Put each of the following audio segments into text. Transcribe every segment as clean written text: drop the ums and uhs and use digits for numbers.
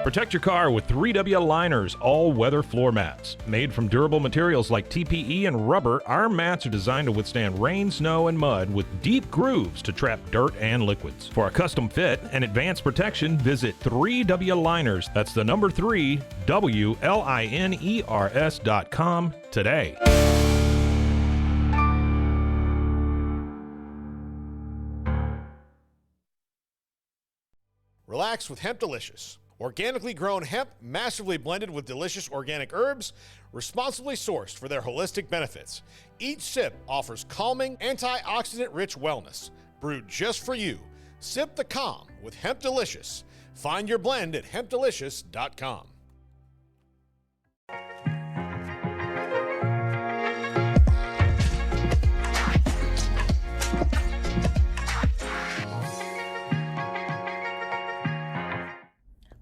Protect your car with 3W Liners all-weather floor mats. Made from durable materials like TPE and rubber, our mats are designed to withstand rain, snow, and mud with deep grooves to trap dirt and liquids. For a custom fit and advanced protection, visit 3W Liners. That's the number 3, WLINERS.com today. Relax with Hemp Delicious. Organically grown hemp, massively blended with delicious organic herbs, responsibly sourced for their holistic benefits. Each sip offers calming, antioxidant-rich wellness. Brewed just for you. Sip the calm with Hemp Delicious. Find your blend at hempdelicious.com.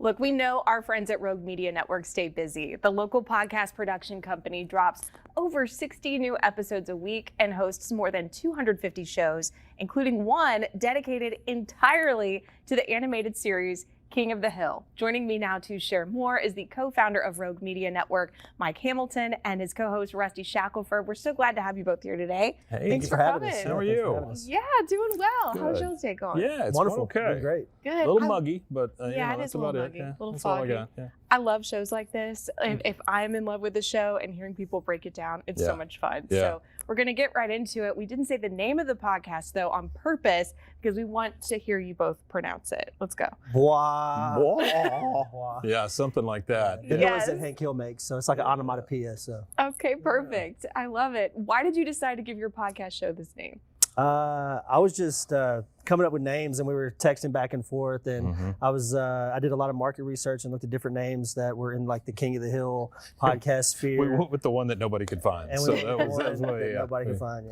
Look, we know our friends at Rogue Media Network stay busy. The local podcast production company drops over 60 new episodes a week and hosts more than 250 shows, including one dedicated entirely to the animated series King of the Hill. Joining me now to share more is the co-founder of Rogue Media Network, Mike Hamilton, and his co-host, Rusty Shackelford. We're so glad to have you both here today. Hey, thanks for coming. How are you? Yeah, doing well. Good. How's y'all's day going? Yeah, it's wonderful. Okay. Doing great. Good. A little muggy, but yeah, it that's is a little about muggy, it. Yeah, little that's all foggy. I got. Yeah. I love shows like this. If I'm in love with the show and hearing people break it down, it's so much fun. Yeah. So we're going to get right into it. We didn't say the name of the podcast, though, on purpose, because we want to hear you both pronounce it. Let's go. Bwaaa. Bwaaa. Yeah, something like that. The Yes. noise that Hank Hill makes, so it's like an onomatopoeia. So Okay, perfect. I love it. Why did you decide to give your podcast show this name? I was just coming up with names, and we were texting back and forth, and I did a lot of market research and looked at different names that were in like the King of the Hill podcast sphere. We went with the one that nobody could find. And So we that was way, nobody could find.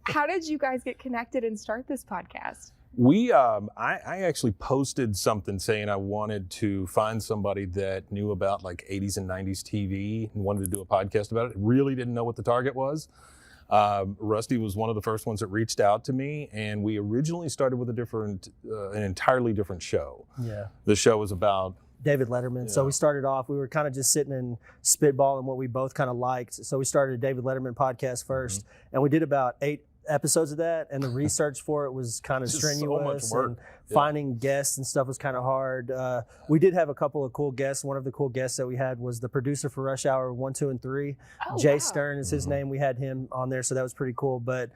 How did you guys get connected and start this podcast? I actually posted something saying I wanted to find somebody that knew about like 80s and 90s TV and wanted to do a podcast about it. Really didn't know what the target was. Rusty was one of the first ones that reached out to me, and we originally started with an entirely different show. Yeah. The show was about David Letterman. So we started off, we were kind of just sitting and spitballing what we both kind of liked. So we started a David Letterman podcast first, and we did about 8 episodes of that, and the research for it was kind of strenuous. So much work. And finding guests and stuff was kind of hard. We did have a couple of cool guests. One of the cool guests that we had was the producer for Rush Hour 1, 2, and 3. Jay wow. Stern is his name. We had him on there, so that was pretty cool. But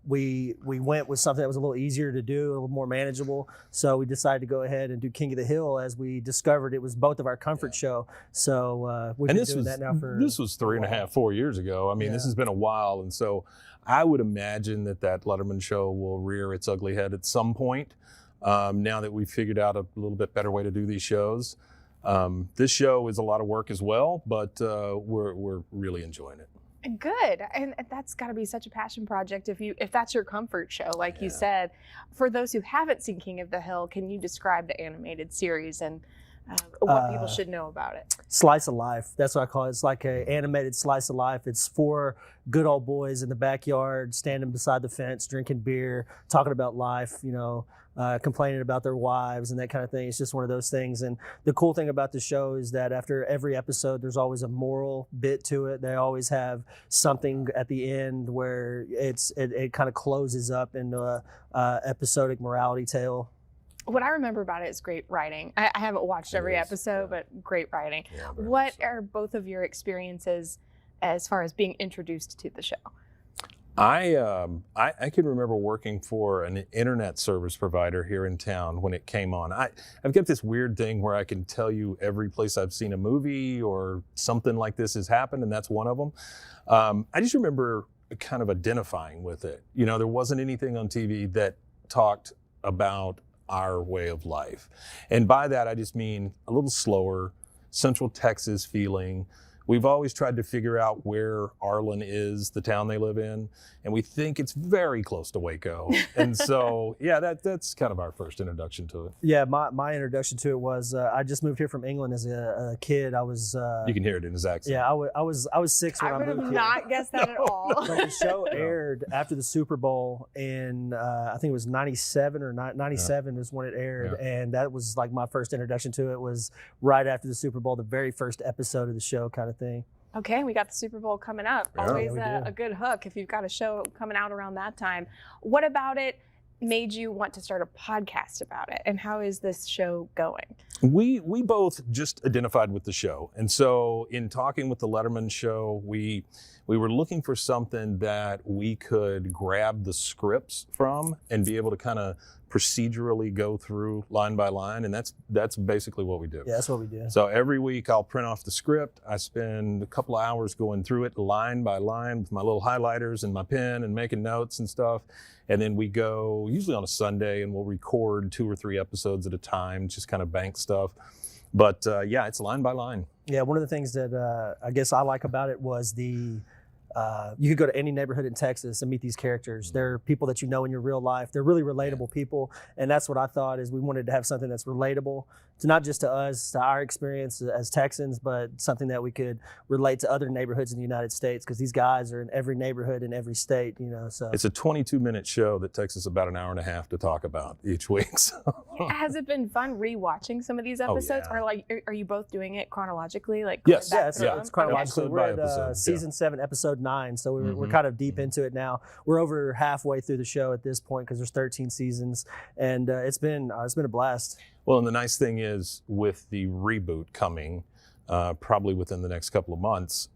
we went with something that was a little easier to do, a little more manageable. So we decided to go ahead and do King of the Hill, as we discovered it was both of our comfort show. So we've been doing that now for this was 3.5, 4 years ago. I mean, this has been a while, and so I would imagine that Letterman show will rear its ugly head at some point. Now that we've figured out a little bit better way to do these shows. This show is a lot of work as well, but we're really enjoying it. Good, and that's got to be such a passion project if that's your comfort show, like you said. For those who haven't seen King of the Hill, can you describe the animated series and what people should know about it? Slice of life. That's what I call it. It's like an animated slice of life. It's 4 good old boys in the backyard, standing beside the fence, drinking beer, talking about life, complaining about their wives and that kind of thing. It's just one of those things. And the cool thing about the show is that after every episode, there's always a moral bit to it. They always have something at the end where it kind of closes up into a episodic morality tale. What I remember about it is great writing. I haven't watched every episode, but great writing. Yeah, what are both of your experiences as far as being introduced to the show? I can remember working for an internet service provider here in town when it came on. I've got this weird thing where I can tell you every place I've seen a movie or something like this has happened, and that's one of them. I just remember kind of identifying with it. There wasn't anything on TV that talked about our way of life. And by that, I just mean a little slower, Central Texas feeling, we've always tried to figure out where Arlen is, the town they live in, and we think it's very close to Waco. And so, yeah, that's kind of our first introduction to it. Yeah, my introduction to it was I just moved here from England as a kid. I was You can hear it in his accent. yeah, I was 6 when I I would moved have here. not guessed that at all. But the show aired after the Super Bowl in I think it was 97 or 97 is when it aired, and that was like my first introduction to it was right after the Super Bowl, the very first episode of the show kind of thing. Okay, we got the Super Bowl coming up. Yeah. Always Yeah, we a good hook if you've got a show coming out around that time. What about it made you want to start a podcast about it, and how is this show going? We both just identified with the show, and so in talking with the Letterman show, we were looking for something that we could grab the scripts from and be able to kind of procedurally go through line by line, and that's basically what we do. Yeah, that's what we do. So every week I'll print off the script. I spend a couple of hours going through it line by line with my little highlighters and my pen and making notes and stuff. And then we go usually on a Sunday and we'll record 2 or 3 episodes at a time, just kind of bank stuff. But yeah, it's line by line. Yeah, one of the things that I guess I like about it was you could go to any neighborhood in Texas and meet these characters. They're people that you know in your real life. They're really relatable people. And that's what I thought is we wanted to have something that's relatable to not just to us, to our experience as Texans, but something that we could relate to other neighborhoods in the United States, because these guys are in every neighborhood in every state, you know. So It's a 22-minute show that takes us about an hour and a half to talk about each week. So. Has it been fun rewatching some of these episodes, yeah. or like are you both doing it chronologically? Like Yes. going back yeah, it's, through it's them? chronological. Episode We're by at episode, yeah. season 7, episode 9, so we're Mhm. kind of deep into it now. We're over halfway through the show at this point because there's 13 seasons, and it's been a blast. Well, and the nice thing is with the reboot coming, probably within the next couple of months,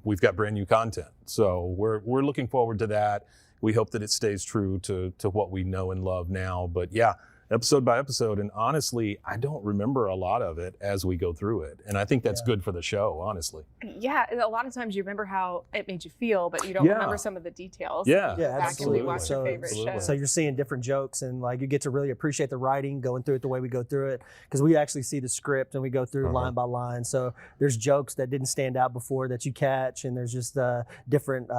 we've got brand new content. So we're looking forward to that. We hope that it stays true to what we know and love now. But yeah, episode by episode. And honestly, I don't remember a lot of it as we go through it. And I think that's good for the show, honestly. Yeah, a lot of times you remember how it made you feel, but you don't Yeah. remember some of the details. Yeah. You go back absolutely. and rewatch your favorite absolutely. show. So you're seeing different jokes, and like you get to really appreciate the writing going through it the way we go through it, because we actually see the script and we go through line by line. So there's jokes that didn't stand out before that you catch, and there's just different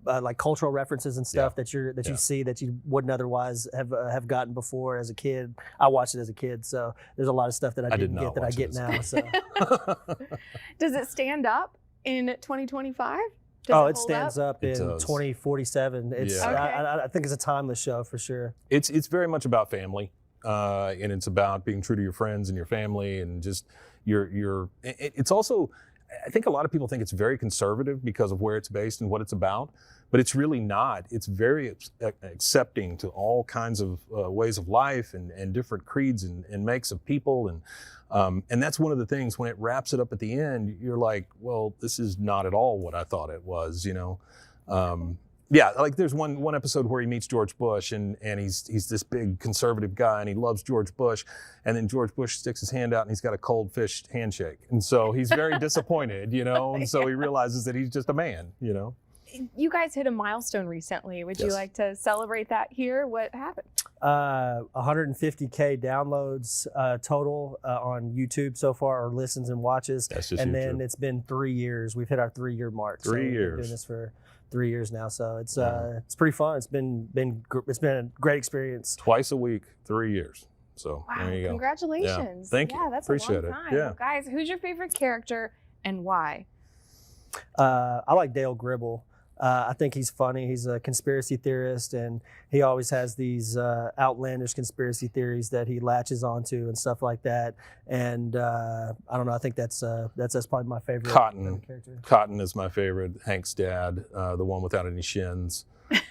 like cultural references and stuff that you see that you wouldn't otherwise have gotten before as a kid. I watched it as a kid, so there's a lot of stuff that I didn't get that I get now. So Does it stand up in 2025? it stands up It in does. 2047. It's Yeah. Okay. I think it's a timeless show for sure. It's very much about family, and it's about being true to your friends and your family, and just it's also, I think a lot of people think it's very conservative because of where it's based and what it's about, but it's really not. It's very accepting to all kinds of ways of life and different creeds and makes of people, and that's one of the things when it wraps it up at the end, you're like, well, this is not at all what I thought it was, you know. Yeah, like there's one episode where he meets George Bush, and he's this big conservative guy, and he loves George Bush, and then George Bush sticks his hand out, and he's got a cold fish handshake, and so he's very disappointed, you know, and so he realizes that he's just a man, you know. You guys hit a milestone recently. Would you Yes. like to celebrate that here? What happened? 150K downloads total on YouTube so far, or listens and watches. That's just and YouTube. then it's been 3 years. We've hit our 3-year mark. So 3 we've been years. doing this for 3 years now. So it's pretty fun. It's been a great experience. Twice a week, 3 years. So Wow, there you go. congratulations. Thank you. Yeah, that's Appreciate a it. long time. Yeah. Well, guys, who's your favorite character and why? I like Dale Gribble. I think he's funny. He's a conspiracy theorist, and he always has these outlandish conspiracy theories that he latches onto and stuff like that. And I don't know. I think that's probably my favorite character. Cotton is my favorite. Hank's dad, the one without any shins.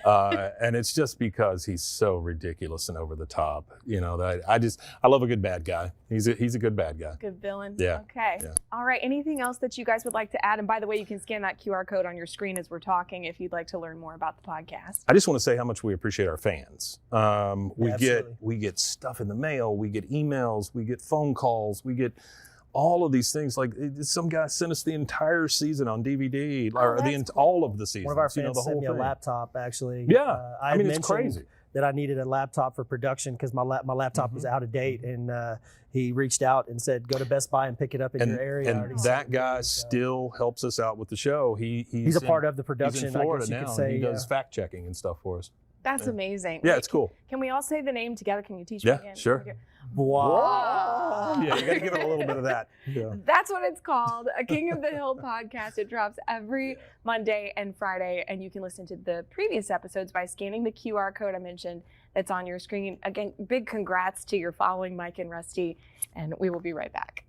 And it's just because he's so ridiculous and over the top, you know, that I love a good bad guy. He's a good bad guy. Good villain. Yeah. Okay. Yeah. All right. Anything else that you guys would like to add? And by the way, you can scan that QR code on your screen as we're talking if you'd like to learn more about the podcast. I just want to say how much we appreciate our fans. Absolutely. We get stuff in the mail, we get emails, we get phone calls, we get all of these things. Like some guy sent us the entire season on DVD, or that's all of the seasons. One of our you know, fans the sent whole me a thing. laptop, actually. Yeah, I mean, had it's mentioned crazy. that I needed a laptop for production because my laptop was out of date, and he reached out and said, "Go to Best Buy and pick it up in your area." I already And sent that it guy to you, so. still helps us out with the show. He's a part of the He's production. in Florida I guess you now. could say, He does fact checking and stuff for us. That's amazing. Yeah, Wait, it's cool. Can we all say the name together? Can you teach Yeah, me again? sure. Bwaaa. Yeah, you got to give it a little bit of that. Yeah. That's what it's called, a King of the Hill podcast. It drops every Monday and Friday, and you can listen to the previous episodes by scanning the QR code I mentioned that's on your screen. Again, big congrats to your following, Mike and Rusty, and we will be right back.